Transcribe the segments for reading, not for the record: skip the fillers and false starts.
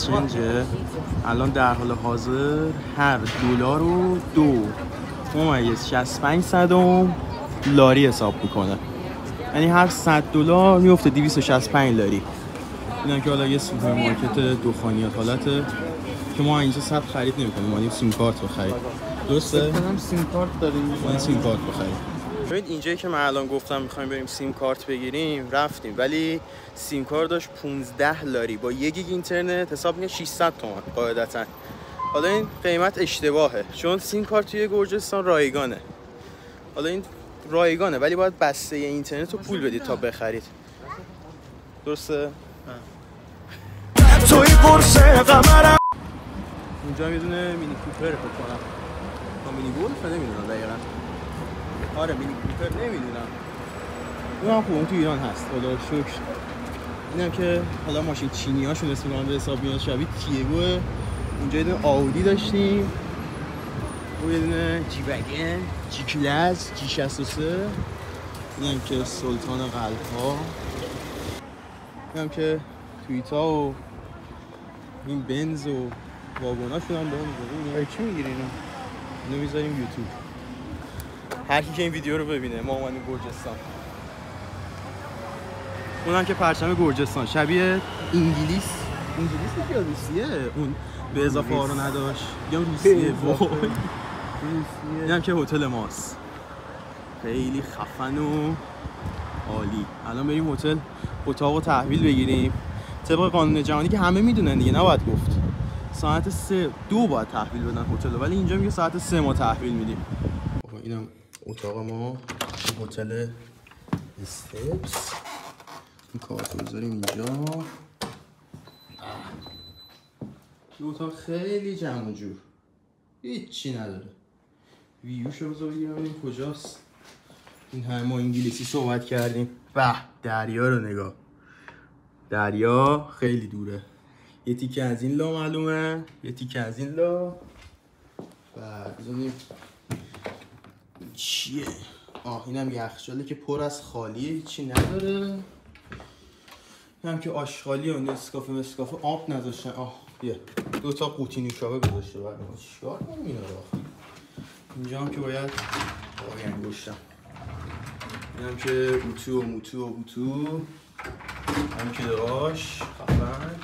اکسچنجه. الان در حال حاضر هر $2.2.65 لاری حساب میکنه، یعنی هر $100 میفته 265 لاری. اینا که حالا یه سوپرمارکت دخانیات حالته که ما اینجا ثبت خرید نمی‌کنیم، ما سیم کارت بخریم. درسته؟ منم سیم کارت داریم. ما سیم کارت بخریم. ببینید اینجایی که من الان گفتم می‌خوایم بریم سیم کارت بگیریم رفتیم، ولی سیم کارت داشت 15 لاری با 1 گیگ اینترنت، حساب می‌کنه 600 تومان قاعدتاً. حالا این قیمت اشتباهه چون سیم کارت توی گرجستان رایگانه. حالا این رایگانه ولی باید بسته اینترنت رو پول بدید تا بخرید. درسته؟ توی قرصه قمرم اینجا هم یه دونه مینی کوپر فکر کنم تا مینی گولف نمیدونم دقیقا. آره مینی کوپر نمیدونم. اون هم خوب تو ایران هست خدا شکر. اینم که حالا ماشین چینی هاشون اسم میکنم به حساب میاد شبیه تیگوه. اونجا یه دونه آودی داشتیم، اون یه دونه جی وگن، جی کلاس، جی 63. اینم که سلطان قلب ها، اینم که تویتا و این بنز و واگوناشون هم با اون می‌ذاریم. چی میگیری اینو میذاریم یوتیوب، هر کی که این ویدیو رو ببینه. ما اومدیم گرجستان. اونم که پرچم گرجستان شبیه انگلیس که روسیه، اون به اضافه ها رو نداشت یا روسیه. اینم که هتل ماست، خیلی خفن و عالی. الان بریم هتل اتاق رو تحویل بگیریم طبق قانون جهانی که همه میدونن دیگه، نباید گفت. ساعت 2 باید تحویل بدن هتل، ولی اینجا میگه ساعت 3 ما تحویل میدیم. اینم اتاق ما، هتل استپس. این کارت رو بذاریم اینجا. این اتاق خیلی جمع و جور، هیچی نداره. ویوشو بذار بگیرم کجاست. این همه ما انگلیسی صحبت کردیم. به دریا رو نگاه، دریا خیلی دوره. یه تیکه از این لا معلومه، یه تیکه از این لا. و بزنیم چیه؟ اینم یخچاله که پر از خالیه، هیچی نداره. اینم که آشغالی و نسکافه مسکافه آب نذاشتن. بیا 2 تا قوطی نوشابه گذاشته برای ما. چیکار کنیم اینا رو؟ اینجا هم که باید انگشتم. اینم که اوتو و موتو و اوتو. هم که دراش خفن.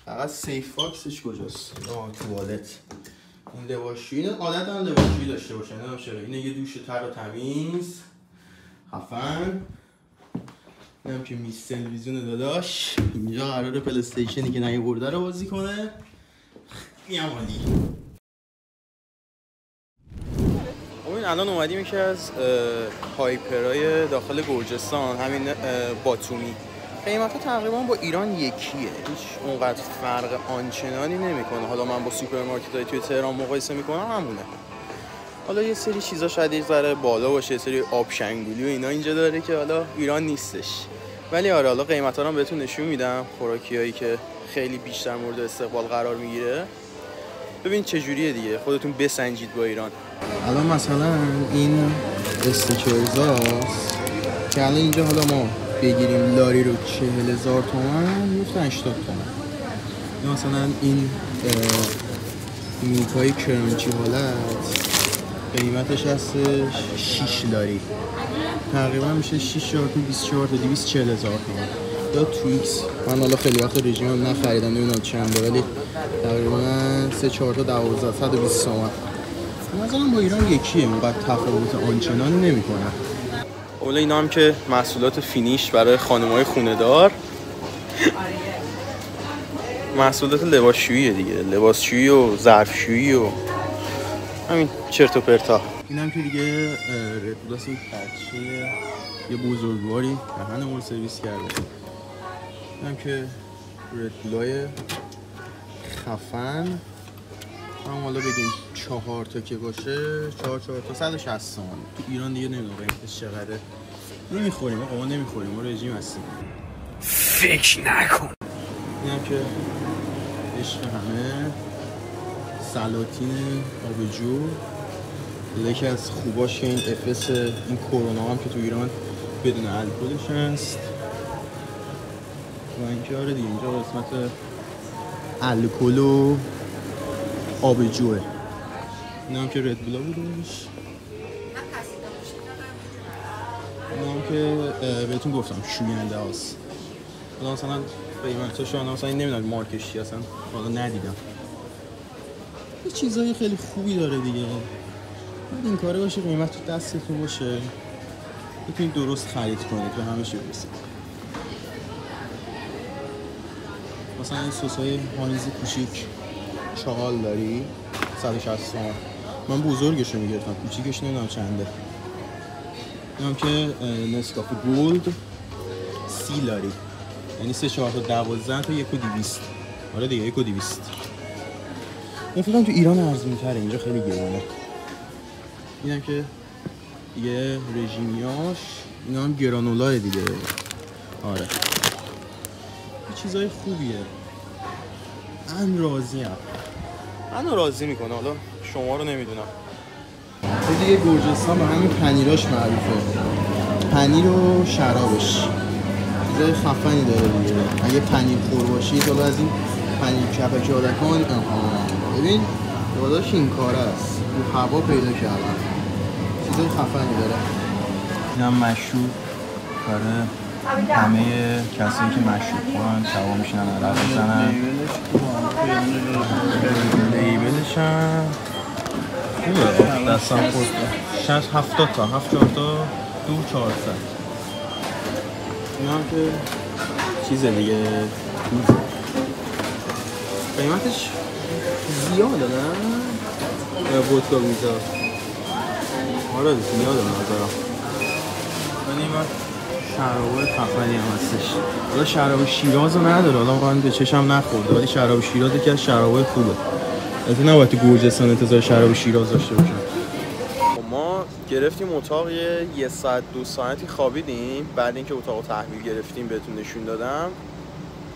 فقط سیف باکسش کجاست؟ توالت. این لباسشویی، این عادت هم لباسشویی داشته باشن، نمیدونم چرا. اینه یه دوش تر و تمیز خفن. اینم که میز تلویزیون داداش. اینجا قراره پلی استیشنی که نیاورده رو بازی کنه. میام عالی. الان اومدیم یکی از هایپرهای داخل گرجستان، همین باتومی. قیمت ها تقریبا با ایران یکیه، هیچ اونقدر فرق آنچنانی نمیکنه. حالا من با سوپرمارکت های توی تهران مقایسه میکنم همونه. حالا یه سری چیزا شاید یه ذره بالا باشه، یه سری آب شنگولی و اینا اینجا داره که حالا ایران نیستش. ولی آره حالا قیمت ها رو بهتون نشون میدم، خوراکیایی که خیلی بیشتر مورد استقبال قرار میگیره. ببین چه جوریه دیگه، خودتون بسنجید با ایران. الان مثلا این استیکرزاست که الان اینجا حالا ما بگیریم لاری رو 40,000 تومان میفته 80 تومان. یا مثلا این میکای کرانچی حالت قیمتش هستش 6 لاری، تقریبا میشه 6 تا 24 تا 240,000 تومان. یا تویکس، من حالا خیلی وقت رژیمم نخریدم نمیدونم چنده، ولی تقریبا 3 4 تا 12 120 تومان. مثلا با ایران یکیه، اونقدر تفاوت آنچنانی نمیکنه. اولا اینا هم که محصولات فینیش برای خانم‌های خونه‌دار. محصولات لباسشویی دیگه، لباسشویی و ظرفشویی و همین چرت و پرتا. اینم که دیگه رپلاس این پرچه یه بزرگواری دهنمون سرویس کرده. اینم که رپلای خفن. هم حالا بگیم 4 تا که باشه 4 تا 160 تومن. تو ایران دیگه نمیدونم قیمتش چقدره. نمیخوریم آقا، ما نمیخوریم، ما رژیم هستیم. فکر نکن. اینم که عشق همه سلاطین آبجو. یکی از خوباش این افس این کرونا هم که تو ایران بدون الکلش هست. و اینکه آره دیگه اینجا قسمت الکل و آبجوه. اینا هم که ردبولا بودش. اینا هم که بهتون گفتم شوینده هاست. حالا مثلا قیمتش رو مثلا این نمیدونم مارکش چی اصلا حالا ندیدم. یه چیزای خیلی خوبی داره دیگه. این کاره باشه قیمت تو دستتون باشه بتونید درست خرید کنید و همه چی برسید. مثلا این سس‌های هانیز کوچیک چاقال داری 160 تومن. من بزرگش رو میگرفتم کوچیکش نمیدونم چنده. اینم که نسکافه گولد 30 لاری یعنی 3 4 تا 12 تا 1200. آره دیگه 1200. من فکر کنم تو ایران ارزون‌تره اینجا خیلی گرونه. اینم که دیگه رژیمیاش اینا هم گرانولا دیگه. آره یه چیزای خوبیه. من راضیم. منو راضی میکنه. حالا شما رو نمیدونم. دیگه گرجستان به همین پنیراش معروفه. پنیر و شرابش چیزای خفنی داره دیگه. اگه پنیر خور باشید حالا از این پنیر کپک اردکان ببین داداش این کار است. رو هوا پیدا کردم. چیزای خفنی داره. اینم مشروب کاره همه کسایی که مشروب خورن شبا میشنن عرق بزنن. لیبلش هم خوبه. دستم خورد 70 تا 74 تا 2400. اینا هم که چیزه دیگه قیمتش زیاده نه؟ یا ودکا میزا؟ آره زیاده نظرم. ولی من شرابای خفنی هم هستش. حالا شراب شیراز رو نداره. حالا من به چشم نخورده ولی شراب شیراز یکی از شرابای خوبه. البته نباید تو گرجستان انتظار شراب شیراز داشته باشم. ما گرفتیم اتاق یه ساعت 2 ساعتی خوابیدیم. بعد اینکه اتاق تحویل گرفتیم بهتون نشون دادم.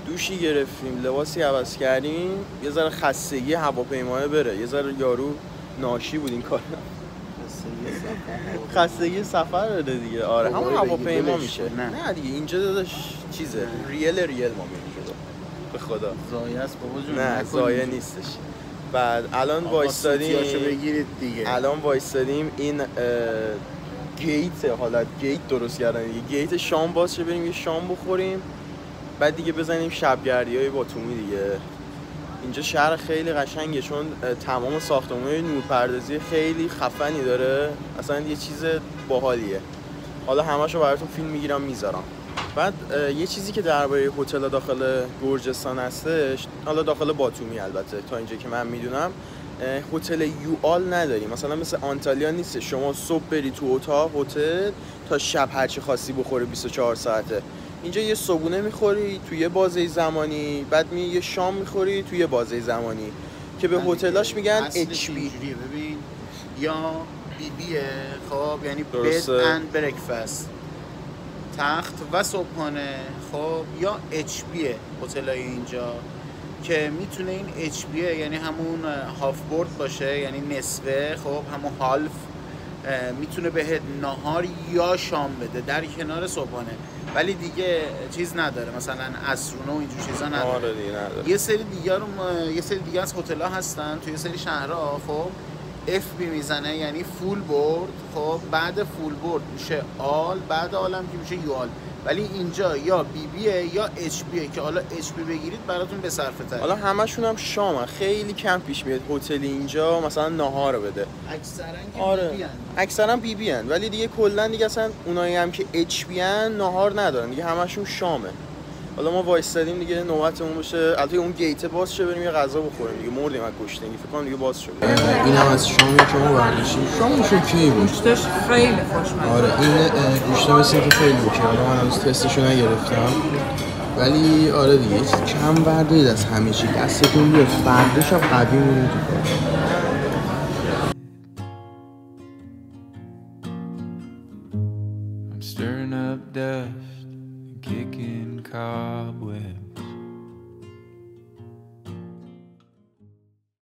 دوشی گرفتیم، لباسی عوض کردیم. یه ذره خستگی هواپیماه بره. یه ذره یارو ناشی بود این کار. خستگی سفر بده دیگه. آره همون هواپیما میشه. نه دیگه اینجا داداش چیزه ریل ما میگه به خدا. زایه است بابا جون. نه زایه نیستش. بعد الان وایستادیم الان وایستادیم این گیت حالت گیت درست کردن دیگه. گیت شام باز شه بریم یه شام بخوریم بعد دیگه بزنیم شبگردیای باتومی دیگه. اینجا شهر خیلی قشنگه چون تمام ساختمان‌های نورپردازی خیلی خفنی داره. اصلا یه چیز باحالیه. حالا همه‌شو براتون فیلم میگیرم میذارم. بعد یه چیزی که درباره هتل داخل گرجستان هستش، حالا داخل باتومی البته تا اینجا که من میدونم هتل یوآل نداریم. مثلا مثل آنتالیا نیست شما صبح بری تو اتاق هتل تا شب هر چی خواستی بخوری 24 ساعته. اینجا یه صبحونه میخوری توی یه بازه زمانی، بعد یه شام میخوری توی یه بازه زمانی که به هتلاش میگن اچ بی. ببین یا بی بیه خب یعنی بد اند برکفست تخت و صبحانه خب یا اچ بیه هتلای اینجا که میتونه این اچ بیه یعنی همون هاف بورد باشه یعنی نصفه خب همون هالف میتونه بهت نهار یا شام بده در کنار صبحانه ولی دیگه چیز نداره مثلا عصرونه و اینجور چیزا نداره. یه سری دیگه از هتل‌ها هستن توی یه سری شهرها خب اف بی میزنه یعنی فول بورد خب بعد فول بورد میشه آل بعد آلم که میشه یوال ولی اینجا یا بی بیه یا اچ بیه که حالا اچ بی بگیرید براتون به صرفه تره. حالا همشون هم شامه خیلی کم پیش میاد هتل اینجا مثلا ناهار بده. اکثرا بی بی ان ولی دیگه کلا دیگه اصلا اونایی هم که اچ بی ان ناهار ندارن دیگه همشون شامه. حالا ما وایستادیم دیگه نوبتمون بشه البته اون گیت باز شه بریم یه غذا بخوریم دیگه مردیم از گشنگی فکر کنم دیگه باز شد. اینم از شامی که ما برداشتیم. شامش اوکی بود. گوشتش خیلی خوشمزه. آره این گوشت مثل که خیلی اوکی. حالا من هنوز تستشو نگرفتم. ولی آره دیگه کم بردارید از همه چی. دستتون بیاد فرداش هم قوی میمونه تو کار. I'm stirring up dust and kicking cobwebs.